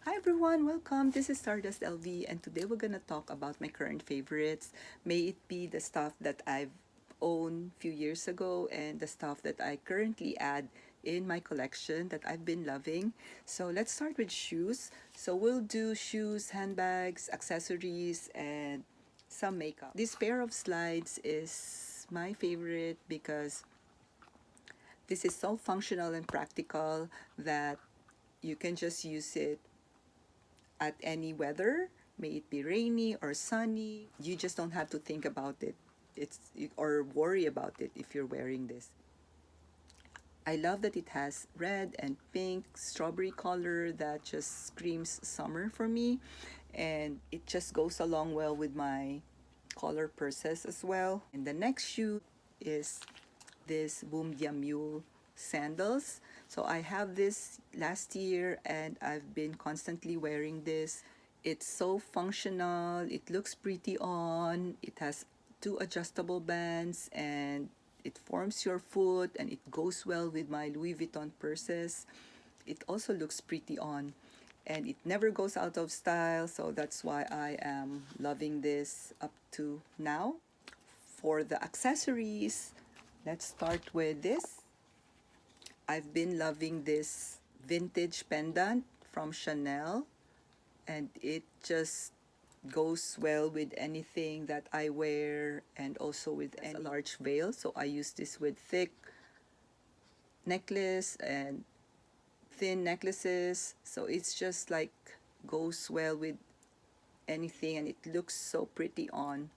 Hi everyone, welcome. This is Stardust LV, and today we're gonna talk about my current favorites. May it be the stuff that I've owned a few years ago and the stuff that I currently add in my collection that I've been loving. So let's start with shoes. So we'll do shoes, handbags, accessories, and some makeup. This pair of slides is my favorite because this is so functional and practical that you can just use it at any weather, may it be rainy or sunny. You just don't have to think about it. Or worry about it if you're wearing this. I love that it has red and pink strawberry color that just screams summer for me, and it just goes along well with my color purses as well. And the next shoe is this Boom Dia Mule sandals. So I have this last year and I've been constantly wearing this. It's so functional, it looks pretty on, it has two adjustable bands, and it forms your foot and it goes well with my Louis Vuitton purses. It also looks pretty on and it never goes out of style, so that's why I am loving this up to now. For the accessories, let's start with this. I've been loving this vintage pendant from Chanel, and it just goes well with anything that I wear and also with a large veil. So I use this with thick necklace and thin necklaces. So it's just like goes well with anything and it looks so pretty on.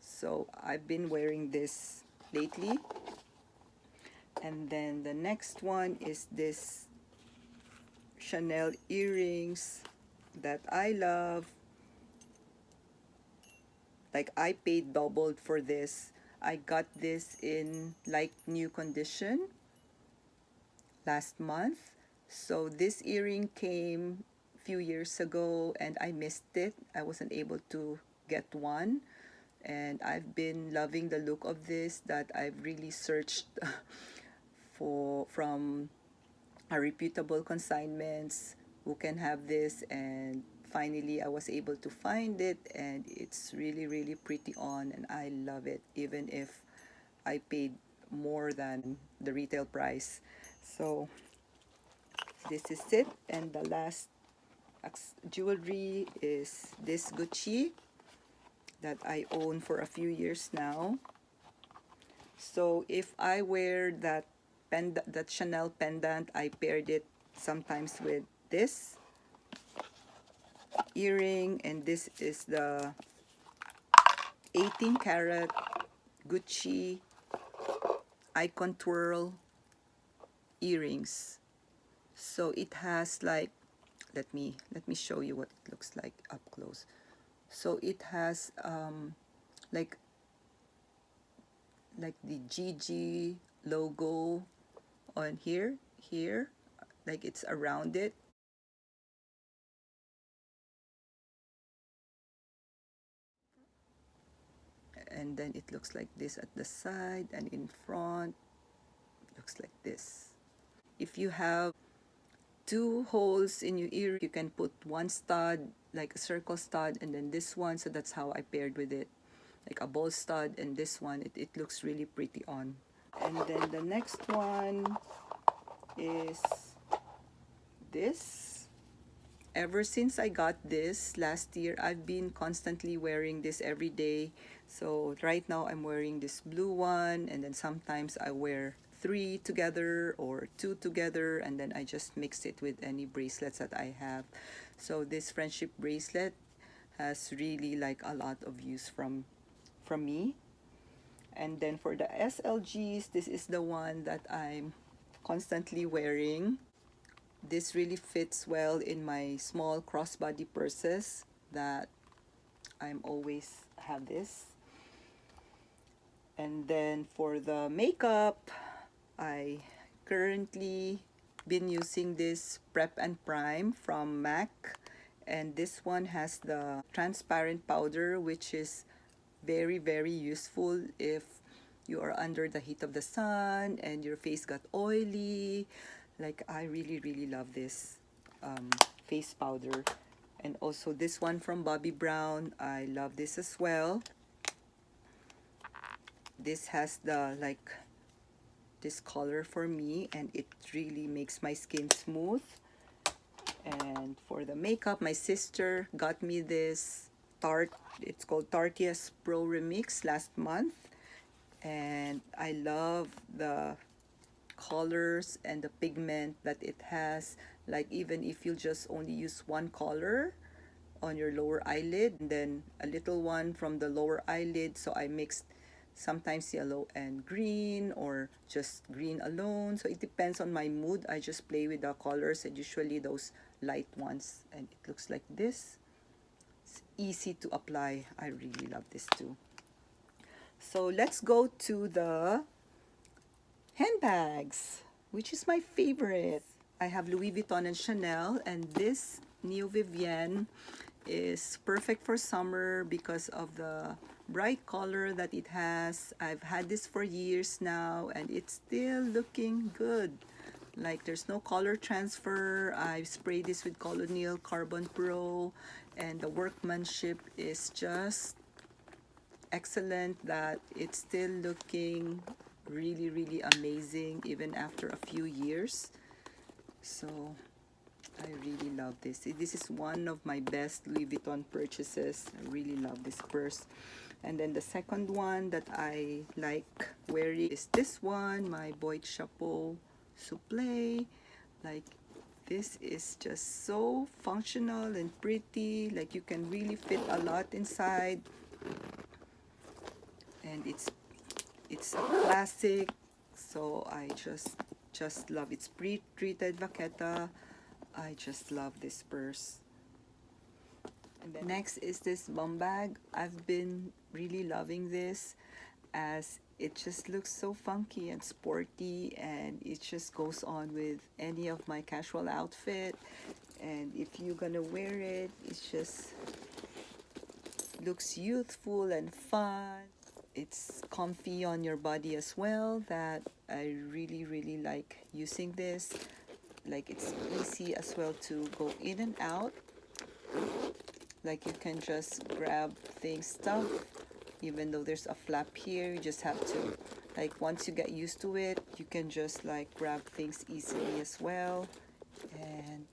So I've been wearing this lately. And then the next one is this Chanel earrings that I love. Like I paid doubled for this. I got this in like new condition last month. So this earring came a few years ago and I missed it. I wasn't able to get one. And I've been loving the look of this, that I've really searched from a reputable consignments who can have this, and finally I was able to find it and it's really pretty on and I love it even if I paid more than the retail price. So this is it, and the last jewelry is this Gucci that I own for a few years now. So if I wear that Chanel pendant, I paired it sometimes with this earring, and this is the 18 karat Gucci icon twirl earrings. So it has like, let me show you what it looks like up close. So it has like the GG logo on here, like it's around it. And then it looks like this at the side, and in front it looks like this. If you have two holes in your ear, you can put one stud, like a circle stud, and then this one. So that's how I paired with it, like a ball stud and this one. It looks really pretty on. And then the next one is this. Ever since I got this last year, I've been constantly wearing this every day. So right now I'm wearing this blue one, and then sometimes I wear three together or two together, and then I just mix it with any bracelets that I have. So this friendship bracelet has really like a lot of use from me. And then for the SLGs, this is the one that I'm constantly wearing. This really fits well in my small crossbody purses that I'm always have this. And then for the makeup, I currently been using this Prep and Prime from MAC, and this one has the transparent powder, which is very useful if you are under the heat of the sun and your face got oily. Like I really love this face powder. And also this one from Bobbi Brown, I love this as well. This has the like this color for me, and it really makes my skin smooth. And for the makeup, my sister got me this Tarte, it's called Tarte's Pro Remix last month, and I love the colors and the pigment that it has. Like even if you just only use one color on your lower eyelid and then a little one from the lower eyelid, so I mixed sometimes yellow and green or just green alone, so it depends on my mood. I just play with the colors, and usually those light ones, and it looks like this. It's easy to apply. I really love this too. So let's go to the handbags, which is my favorite. I have Louis Vuitton and Chanel, and this New Vivienne is perfect for summer because of the bright color that it has. I've had this for years now, and it's still looking good. Like there's no color transfer. I sprayed this with Colonial Carbon Pro, and the workmanship is just excellent, that it's still looking really, really amazing even after a few years. So I really love this. This is one of my best Louis Vuitton purchases. I really love this purse. And then the second one that I like wearing is this one, my Boyd Chapeau Souffle. Like this is just so functional and pretty. Like you can really fit a lot inside. And it's a classic, so I just love it. It's pre-treated vaqueta. I just love this purse. And then next is this bum bag. I've been really loving this, as it just looks so funky and sporty, and it just goes on with any of my casual outfit. And if you're gonna wear it, it just looks youthful and fun. It's comfy on your body as well, that I really, really like using this. Like it's easy as well to go in and out. Like you can just grab things, stuff, even though there's a flap here. You just have to, like once you get used to it, you can just like grab things easily as well. And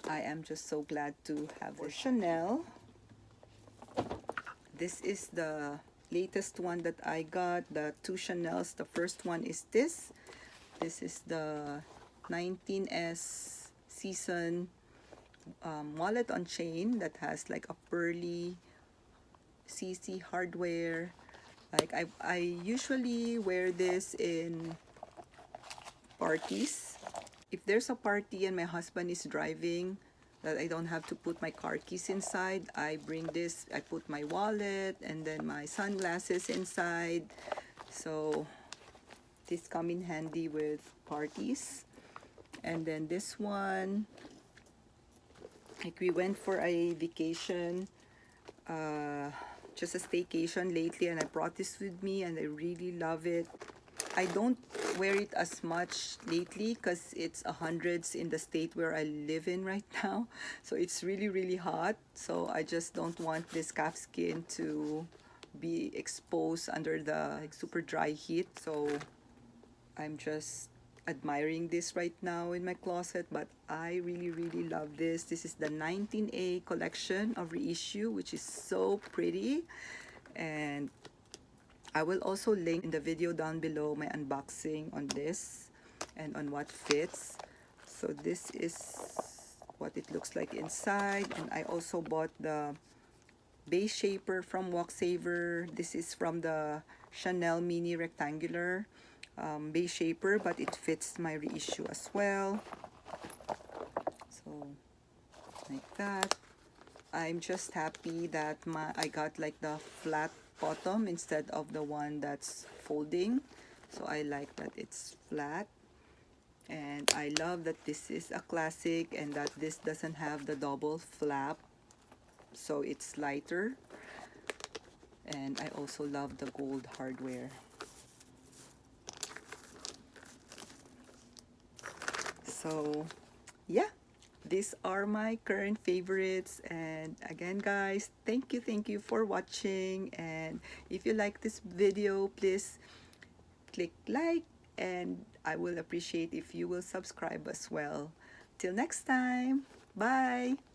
I am just so glad to have this. Chanel. This is the latest one that I got, the two Chanels. The first one is this. This is the 19S season wallet on chain that has like a pearly CC hardware. Like I usually wear this in parties. If there's a party and my husband is driving, that I don't have to put my car keys inside, I bring this. I put my wallet and then my sunglasses inside. So this come in handy with parties. And then this one, like we went for a vacation, just a staycation lately, and I brought this with me and I really love it. I don't wear it as much lately because it's hundreds in the state where I live in right now. So it's really, really hot. So I just don't want this calf skin to be exposed under the like, super dry heat. So I'm just admiring this right now in my closet, but I really, really love this. This is the 19A collection of reissue, which is so pretty. And I will also link in the video down below my unboxing on this and on what fits. So this is what it looks like inside. And I also bought the base shaper from Walk Saver. This is from the Chanel mini rectangular base shaper, but it fits my reissue as well. So like that. I'm just happy that I got like the flat bottom instead of the one that's folding. So I like that it's flat. And I love that this is a classic and that this doesn't have the double flap. So it's lighter. And I also love the gold hardware. So yeah, these are my current favorites. And again, guys, thank you for watching. And if you like this video, please click like, and I will appreciate if you will subscribe as well. Till next time, bye.